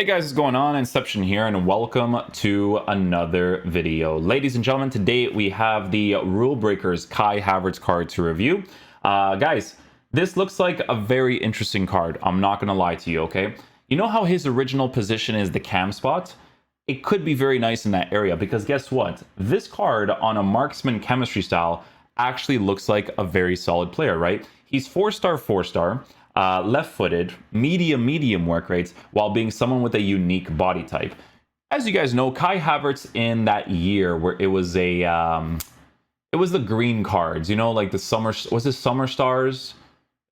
Hey guys, what's going on? Inception here, and welcome to another video. Ladies and gentlemen, today we have the Rulebreakers Kai Havertz card to review. Guys, this looks like a very interesting card. I'm not going to lie to you, okay? You know how his original position is the cam spot? It could be very nice in that area, because guess what? This card on a marksman chemistry style actually looks like a very solid player, right? He's 4-star, 4-star. Left-footed, medium work rates, while being someone with a unique body type. As you guys know, Kai Havertz in that year where it was it was the green cards, you know, like the summer, was it Summer Stars?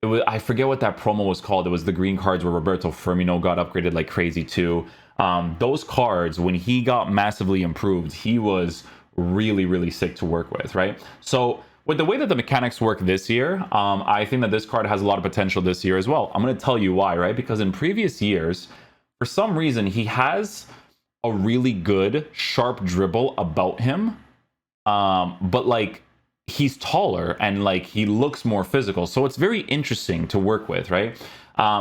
It was, I forget what that promo was called. It was the green cards where Roberto Firmino got upgraded like crazy too. Those cards, when he got massively improved, he was really sick to work with, right? So with the way that the mechanics work this year, I think that this card has a lot of potential this year as well. I'm going to tell you why, right? Because in previous years, for some reason, he has a really good, sharp dribble about him. But like, he's taller and like, he looks more physical. So it's very interesting to work with, right?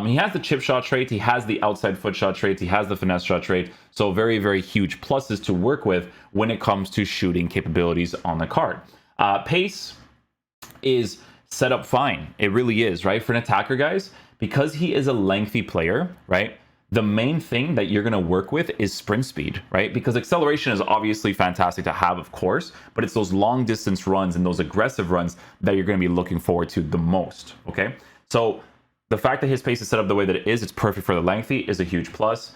He has the chip shot trait. He has the outside foot shot trait. He has the finesse shot trait. So very huge pluses to work with when it comes to shooting capabilities on the card. Pace is set up fine. It really is, right? For an attacker, guys, because he is a lengthy player, right? The main thing that you're going to work with is sprint speed, right? Because acceleration is obviously fantastic to have, of course, but it's those long distance runs and those aggressive runs that you're going to be looking forward to the most, okay? So the fact that his pace is set up the way that it is, it's perfect for the lengthy, is a huge plus.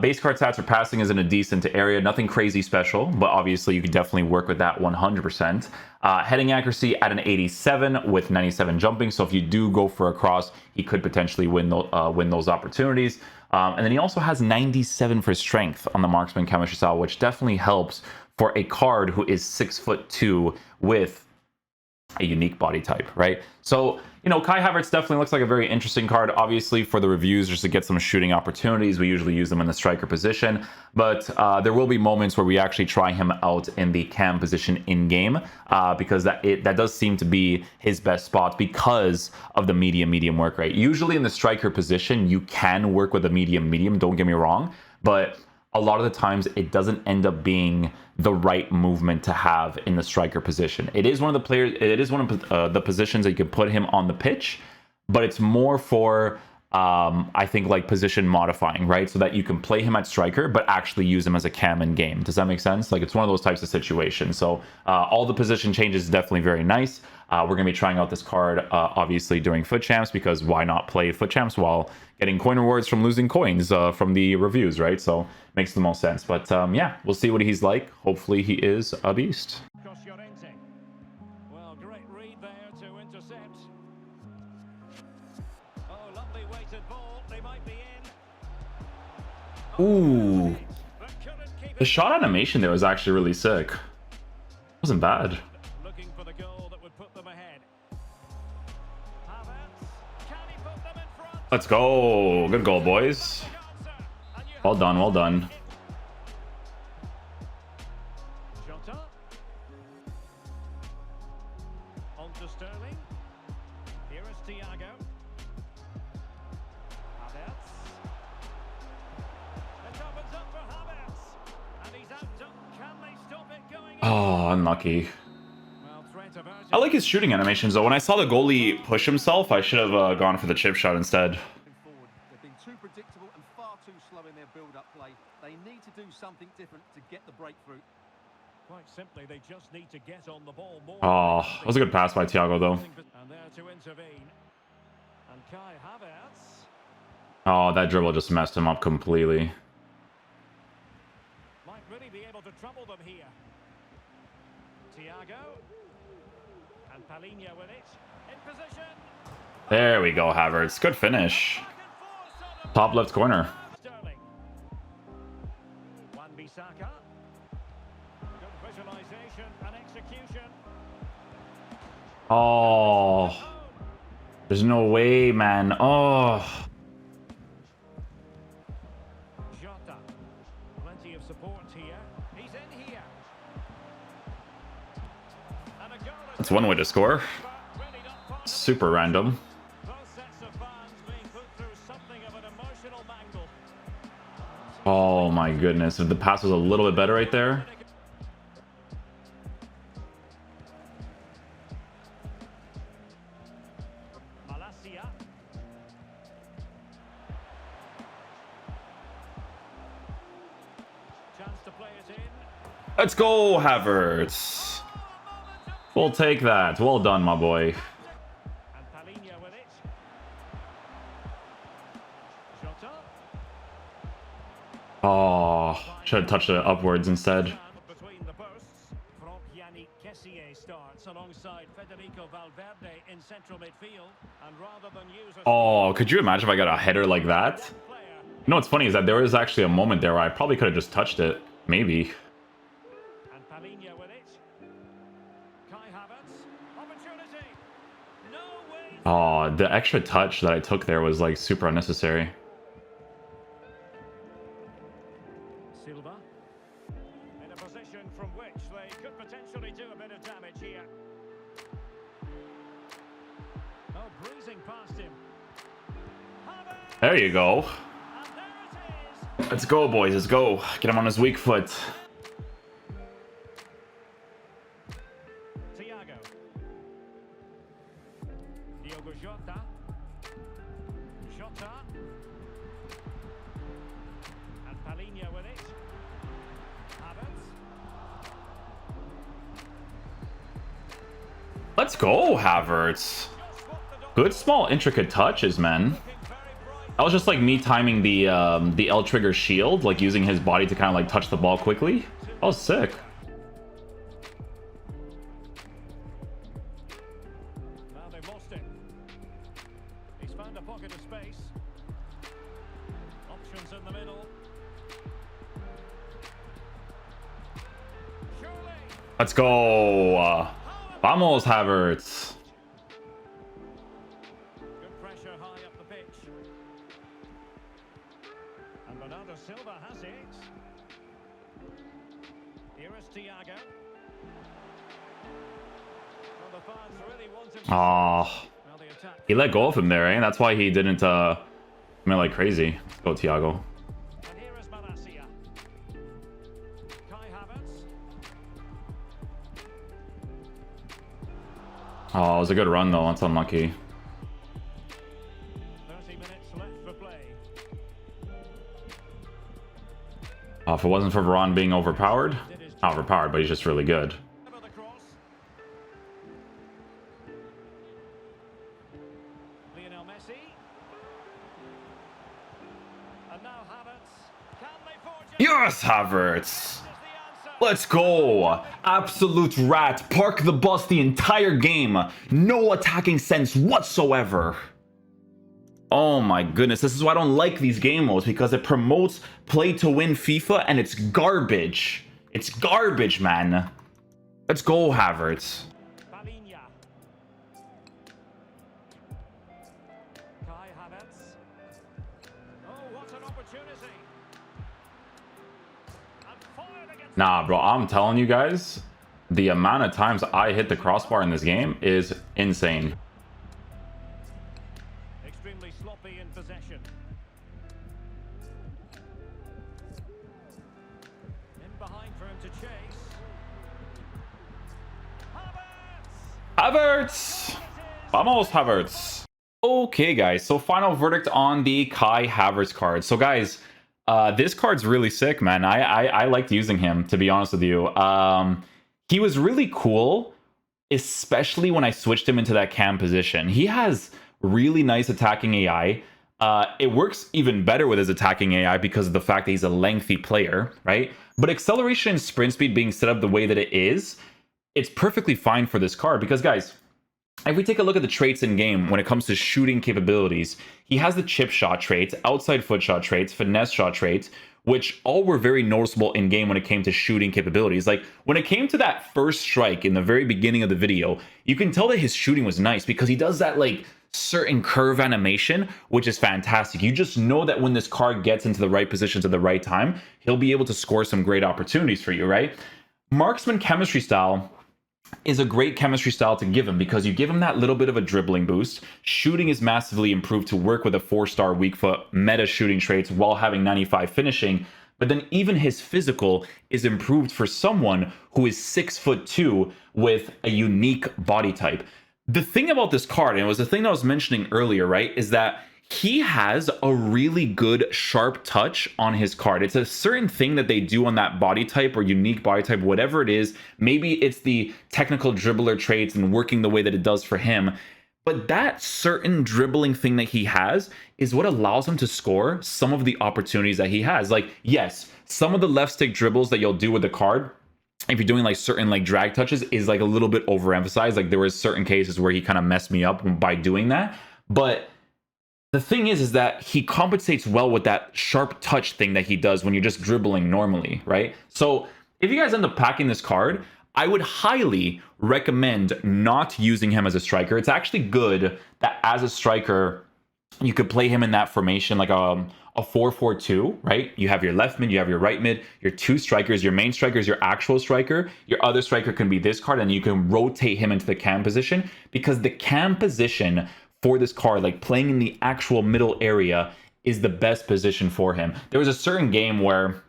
Base card stats for passing is in a decent area, nothing crazy special, but obviously you could definitely work with that 100%. Heading accuracy at an 87 with 97 jumping, so if you do go for a cross, he could potentially win those opportunities. And then he also has 97 for strength on the marksman chemistry style, which definitely helps for a card who is 6'2" with a unique body type, right? So, you know, Kai Havertz definitely looks like a very interesting card. Obviously, for the reviews, just to get some shooting opportunities, we usually use them in the striker position. But there will be moments where we actually try him out in the cam position in-game, because that does seem to be his best spot because of the medium work rate. Usually in the striker position, you can work with a medium, don't get me wrong, but a lot of the times it doesn't end up being the right movement to have in the striker position. It is one of the positions that you can put him on the pitch, but it's more for I think like position modifying, right? So that you can play him at striker but actually use him as a cam in game. Does that make sense? Like, it's one of those types of situations. So all the position changes is definitely very nice. We're going to be trying out this card obviously during Foot Champs, because why not play Foot Champs while getting coin rewards from losing coins from the reviews, right? So makes the most sense. But yeah, we'll see what he's like. Hopefully he is a beast. Well, great read there to intercept. Oh, lovely weighted ball. They might be in. Ooh. The shot animation there was actually really sick. Wasn't bad. Looking for the goal that would put them ahead. Havertz, can he put them in front? Let's go. Good goal, boys. Well done, well done. Jota. On to Sterling. Here is Thiago. Havertz. It opens up for Havertz. And he's outdone. Can they stop it going? Oh, unlucky. Well, threat averted. I like his shooting animations, though. When I saw the goalie push himself, I should have gone for the chip shot instead. Forward. They've been too predictable and far too slow in their build-up play. They need to do something different to get the breakthrough. Quite simply, they just need to get on the ball more. Oh, that was a good pass by Thiago, though. And there to intervene. And Kai Havertz. Oh, that dribble just messed him up completely. Might really be able to trouble them here. Thiago. And Palinha with it. In position. There we go, Havertz. Good finish. Top left corner. Sterling. Wan-Bissaka. Good visualization and execution. Oh, there's no way, man. Oh, Jota. Plenty of support here. He's in here. And a goal. that's one way to score. Really not possible. Super random. Both sets of fans being put through something of an emotional mangle. Oh my goodness. If the pass was a little bit better right there. Malacia. Chance to play it in. Let's go, Havertz. We'll take that. Well done, my boy. And Palinia with it. Jota. Oh, should have touched it upwards instead. Between the posts. Starts alongside Federico Valverde in central midfield, and rather than use a Oh, could you imagine if I got a header like that? player, You know what's funny is that there was actually a moment there where I probably could have just touched it. Maybe. and Palinia with it. Kai Havertz, opportunity. No way. Oh, the extra touch that I took there was like super unnecessary. Silva in a position from which they could potentially do a bit of damage here. Oh, breezing past him. Havertz, There you go. and there it is. Let's go, boys. Let's go. Get him on his weak foot. Thiago. Diogo Jota. Jota. And Palinia with it. Havertz. Let's go, Havertz. Good small intricate touches, man. That was just like me timing the L trigger shield, like using his body to kind of like touch the ball quickly. That was sick. Now they've lost it. He's found a pocket of space. Options in the middle. Surely. Let's go. Vamos, Havertz. Good pressure high up the pitch. And Bernardo Silva has it. Here is Thiago. Well, the fans really want him to Oh, well, the attack. he let go of him there, eh? That's why he didn't come in like crazy. Let's go, Thiago. And here is Malacia. Kai Havertz. Oh, it was a good run though. That's unlucky. 30 minutes left for play. If it wasn't for Varane being overpowered, not overpowered, but he's just really good. Over the cross. Lionel Messi. And now Havertz. Can they forge it? Yes, Havertz. Is the answer. Let's go. Absolute rat. Park the bus the entire game. No attacking sense whatsoever. Oh my goodness. This is why I don't like these game modes, because it promotes play to win FIFA and it's garbage. It's garbage, man. Let's go, Havertz. Palinia. Kai Havertz. Oh, what an opportunity. And fired against Nah, bro, I'm telling you guys, the amount of times I hit the crossbar in this game is insane. extremely sloppy in possession. In behind for him to chase. Havertz! Havertz! Vamos, Havertz. Okay, guys, so final verdict on the Kai Havertz card. So, guys, this card's really sick, man. I liked using him, to be honest with you. He was really cool, especially when I switched him into that cam position. He has really nice attacking AI. It works even better with his attacking AI because of the fact that he's a lengthy player, right? But acceleration and sprint speed being set up the way that it is, it's perfectly fine for this card because, guys, if we take a look at the traits in game when it comes to shooting capabilities, he has the chip shot traits, outside foot shot traits, finesse shot traits, which all were very noticeable in game when it came to shooting capabilities. Like when it came to that first strike in the very beginning of the video, you can tell that his shooting was nice because he does that like certain curve animation, which is fantastic. You just know that when this card gets into the right positions at the right time, he'll be able to score some great opportunities for you, right? Marksman chemistry style is a great chemistry style to give him, because you give him that little bit of a dribbling boost. Shooting is massively improved to work with a 4-star weak foot meta shooting traits while having 95 finishing. But then even his physical is improved for someone who is 6'2" with a unique body type. The thing about this card, and it was the thing that I was mentioning earlier, right, is that he has a really good sharp touch on his card. It's a certain thing that they do on that body type or unique body type, whatever it is. Maybe it's the technical dribbler traits and working the way that it does for him. But that certain dribbling thing that he has is what allows him to score some of the opportunities that he has. Like, yes, some of the left stick dribbles that you'll do with the card, if you're doing like certain like drag touches, is like a little bit overemphasized. Like there was certain cases where he kind of messed me up by doing that. But the thing is that he compensates well with that sharp touch thing that he does when you're just dribbling normally, right? So if you guys end up packing this card, I would highly recommend not using him as a striker. It's actually good that as a striker, you could play him in that formation, like a 4-4-2, right? You have your left mid, you have your right mid, your two strikers. Your main striker is your actual striker. Your other striker can be this card, and you can rotate him into the cam position, because the cam position for this card, like playing in the actual middle area, is the best position for him. There was a certain game where,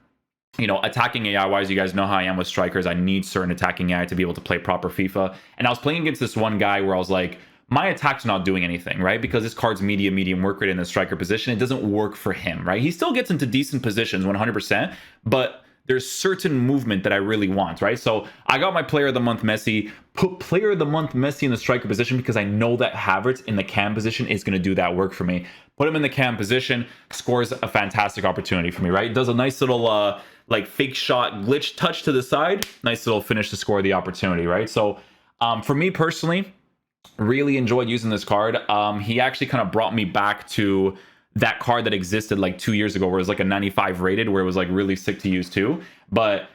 you know, attacking AI wise, you guys know how I am with strikers. I need certain attacking AI to be able to play proper FIFA. And I was playing against this one guy where I was like, my attack's not doing anything, right? Because this card's medium work rate in the striker position. It doesn't work for him, right? He still gets into decent positions 100%, but there's certain movement that I really want, right? So I got my player of the month Messi, put player of the month Messi in the striker position, because I know that Havertz in the cam position is going to do that work for me. Put him in the cam position, scores a fantastic opportunity for me, right? Does a nice little like fake shot glitch touch to the side, nice little finish to score the opportunity, right? So for me personally, really enjoyed using this card. He actually kind of brought me back to that card that existed like 2 years ago, where it was like a 95 rated, where it was like really sick to use too. But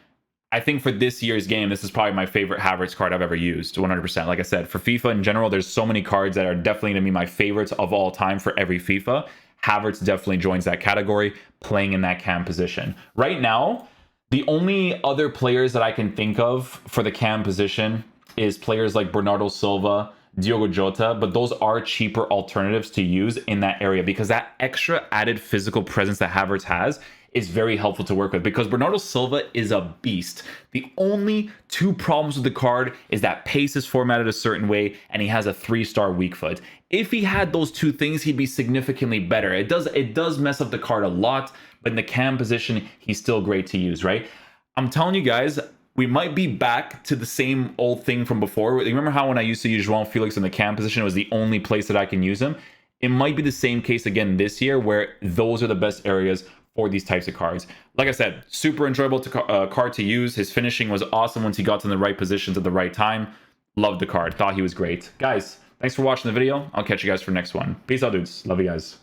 I think for this year's game, this is probably my favorite Havertz card I've ever used, 100%. Like I said, for FIFA in general, there's so many cards that are definitely going to be my favorites of all time for every FIFA. Havertz definitely joins that category, playing in that cam position. Right now, the only other players that I can think of for the cam position is players like Bernardo Silva, Diogo Jota, but those are cheaper alternatives to use in that area, because that extra added physical presence that Havertz has is very helpful to work with, because Bernardo Silva is a beast. The only two problems with the card is that pace is formatted a certain way, and he has a 3-star weak foot. If he had those two things, he'd be significantly better. It does mess up the card a lot, but in the cam position, he's still great to use, right? I'm telling you guys, we might be back to the same old thing from before. Remember how when I used to use João Felix in the cam position, it was the only place that I can use him? It might be the same case again this year, where those are the best areas for these types of cards. Like I said, super enjoyable card to use. His finishing was awesome once he got to the right positions at the right time. Loved the card. Thought he was great. Guys, thanks for watching the video. I'll catch you guys for the next one. Peace out, dudes. Love you guys.